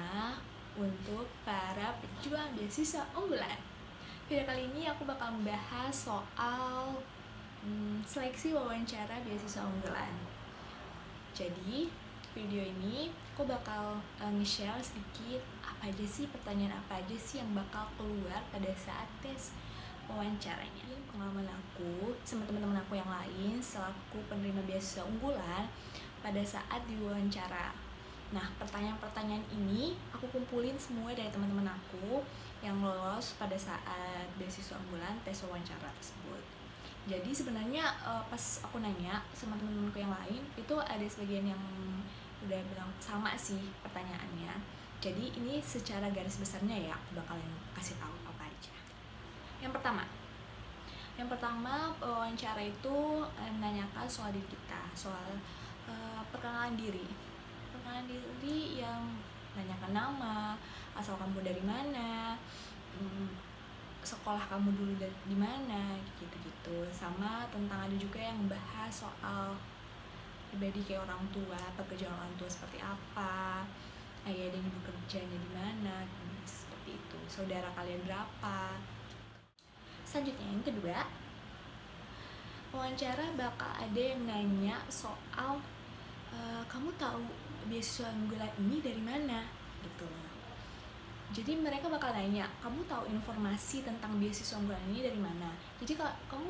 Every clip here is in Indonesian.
semua untuk para pejuang beasiswa unggulan. Video kali ini aku bakal membahas soal seleksi wawancara beasiswa unggulan. Jadi video ini aku bakal nge-share sedikit apa aja sih, pertanyaan apa aja sih yang bakal keluar pada saat tes wawancaranya. Pengalaman aku sama teman-teman aku yang lain selaku penerima beasiswa unggulan pada saat diwawancara. Nah, pertanyaan-pertanyaan ini aku kumpulin semua dari teman-teman aku yang lolos pada saat beasiswa unggulan tes wawancara tersebut. Jadi sebenarnya pas aku nanya sama teman-temanku yang lain, itu ada sebagian yang udah bilang sama sih pertanyaannya. Jadi ini secara garis besarnya ya aku bakalan kasih tahu apa aja. Yang pertama wawancara itu menanyakan soal diri kita, soal perkenalan diri yang nanyakan nama, asal kamu dari mana, sekolah kamu dulu di mana, gitu-gitu. Sama tentang ada juga yang membahas soal pribadi kayak orang tua, pekerjaan orang tua seperti apa, ayah dan ibu kerjanya di mana, seperti itu. Saudara kalian berapa? Selanjutnya yang kedua, wawancara bakal ada yang nanya soal kamu tahu beasiswa unggulan ini dari mana gitu loh. Jadi mereka bakal nanya, kamu tahu informasi tentang beasiswa unggulan ini dari mana? Jadi kamu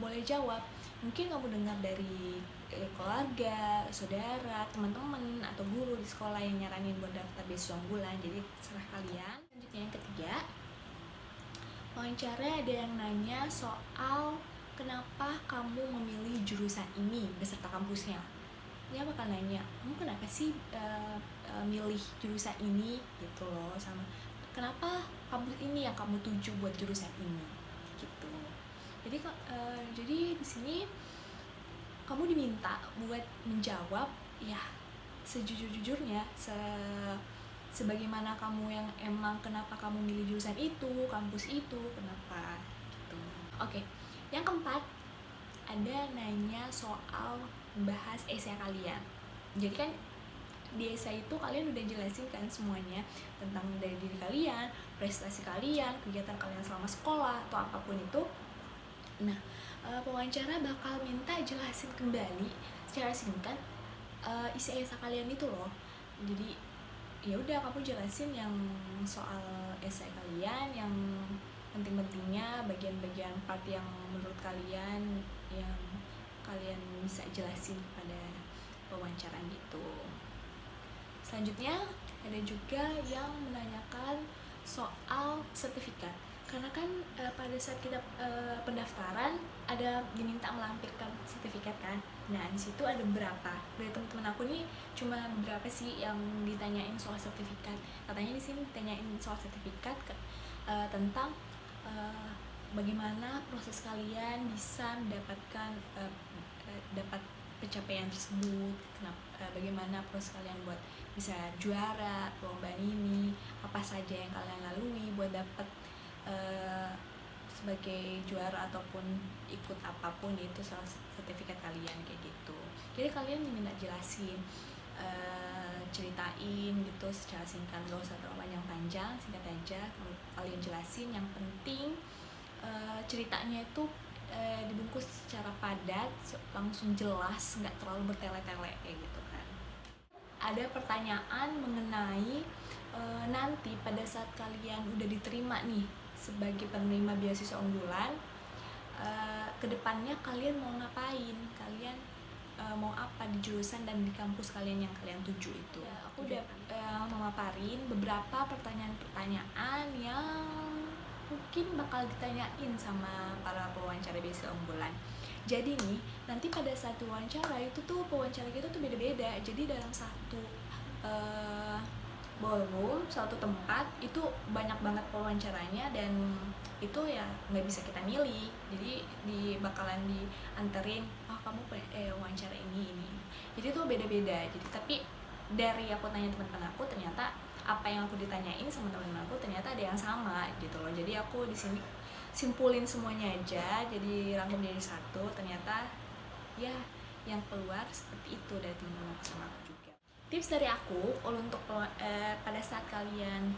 boleh jawab, mungkin kamu dengar dari keluarga, saudara, teman-teman, atau guru di sekolah yang nyaranin buat daftar beasiswa unggulan. Jadi serah kalian. Selanjutnya yang ketiga, wawancara ada yang nanya soal kenapa kamu memilih jurusan ini beserta kampusnya. Dia bakal nanya, kamu kenapa sih milih jurusan ini gitu loh, sama kenapa kampus ini yang kamu tuju buat jurusan ini gitu. Jadi di sini kamu diminta buat menjawab ya sejujur-jujurnya, sebagaimana kamu yang emang kenapa kamu milih jurusan itu, kampus itu, kenapa gitu. Oke, yang keempat ada nanya soal bahas esai kalian. Jadi kan di esai itu kalian udah jelasin kan semuanya tentang dari diri kalian, prestasi kalian, kegiatan kalian selama sekolah atau apapun itu. Nah, pewawancara bakal minta jelasin kembali secara singkat isi esai kalian itu loh. Jadi ya udah, kamu jelasin yang soal esai kalian, yang penting-pentingnya, bagian-bagian part yang menurut kalian yang kalian bisa jelasin pada wawancara gitu. Selanjutnya ada juga yang menanyakan soal sertifikat, karena kan pada saat kita pendaftaran ada diminta melampirkan sertifikat kan. Nah di situ ada beberapa dari teman-teman aku nih, cuma beberapa sih yang ditanyain soal sertifikat. Katanya di sini ditanyain soal sertifikat tentang bagaimana proses kalian bisa mendapatkan dapat pencapaian tersebut, bagaimana proses kalian buat bisa juara perlombaan ini, apa saja yang kalian lalui buat dapat sebagai juara ataupun ikut apapun itu soal sertifikat kalian kayak gitu. Jadi kalian diminta jelasin, ceritain gitu secara singkat, gak usah terlalu panjang, singkat aja kalian jelasin. Yang penting ceritanya itu dibungkus secara padat, langsung jelas, nggak terlalu bertele-tele kayak gitu kan. Ada pertanyaan mengenai nanti pada saat kalian udah diterima nih sebagai penerima beasiswa unggulan, kedepannya kalian mau ngapain, kalian mau apa di jurusan dan di kampus kalian yang kalian tuju itu. Aku udah memaparin beberapa pertanyaan-pertanyaan yang mungkin bakal ditanyain sama para pewawancara beasiswa unggulan. Jadi nih, nanti pada saat wawancara itu tuh pewawancara kita tuh beda-beda. Jadi dalam satu ballroom, satu tempat itu banyak banget pewawancaranya, dan itu ya nggak bisa kita milih. Jadi bakalan dianterin, kamu wawancara ini. Jadi tuh beda-beda. Jadi tapi dari aku tanya teman-teman aku, ternyata apa yang aku ditanyain sama teman-teman aku ternyata ada yang sama gitu loh. Jadi aku di sini simpulin semuanya aja, jadi rangkum jadi satu. Ternyata ya yang keluar seperti itu dari teman-teman aku sama aku juga. Tips dari aku untuk pada saat kalian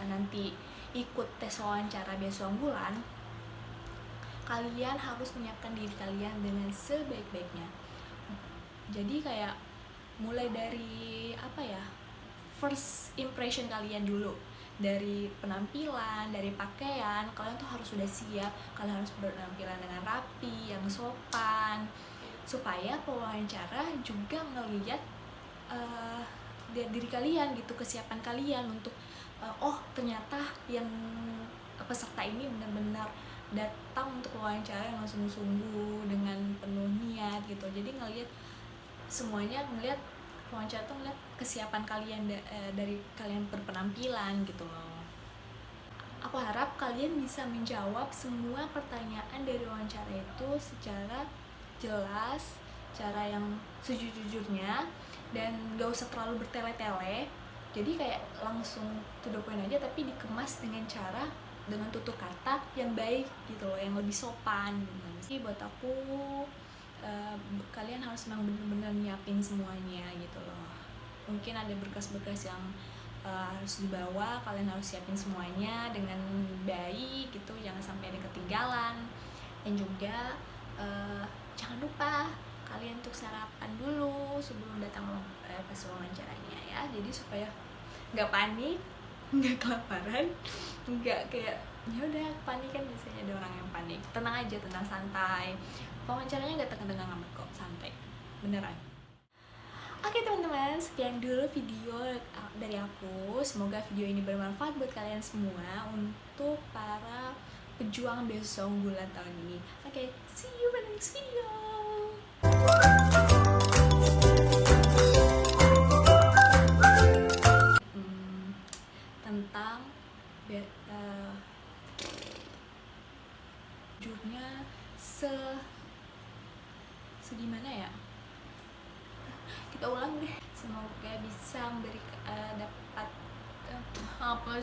nanti ikut tes wawancara beasiswa unggulan, kalian harus menyiapkan diri kalian dengan sebaik-baiknya. Jadi kayak mulai dari first impression kalian dulu, dari penampilan, dari pakaian, kalian tuh harus sudah siap, kalian harus berpenampilan dengan rapi, yang sopan, supaya pewawancara juga ngelihat diri kalian gitu, kesiapan kalian untuk oh ternyata yang peserta ini benar-benar datang untuk wawancara yang sungguh-sungguh dengan penuh niat gitu. Jadi ngelihat semuanya, ngelihat wawancara tuh ngelihat kesiapan kalian dari kalian berpenampilan gitu loh. Aku harap kalian bisa menjawab semua pertanyaan dari wawancara itu secara jelas, cara yang sejujurnya, dan gak usah terlalu bertele-tele. Jadi kayak langsung to the point aja, tapi dikemas dengan tutur kata yang baik gitu loh, yang lebih sopan gitu. Jadi buat aku kalian harus memang benar-benar nyiapin semuanya gitu loh. Mungkin ada berkas-berkas yang harus dibawa, kalian harus siapin semuanya dengan baik gitu, jangan sampai ada ketinggalan. Dan juga jangan lupa kalian untuk sarapan dulu sebelum datang pas wawancaranya ya. Jadi supaya nggak panik, nggak kelaparan, nggak kayak ya udah panik, kan biasanya ada orang yang panik. Tenang aja, tenang, santai. Wawancaranya nggak tegang-tegang amat kok, santai beneran. Oke teman-teman, sekian dulu video dari aku. Semoga video ini bermanfaat buat kalian semua untuk para pejuang beasiswa unggulan tahun ini. Oke, see you in the next video. Tentang jujurnya segimana ya? Kita ulang deh. Semoga bisa dapat apa?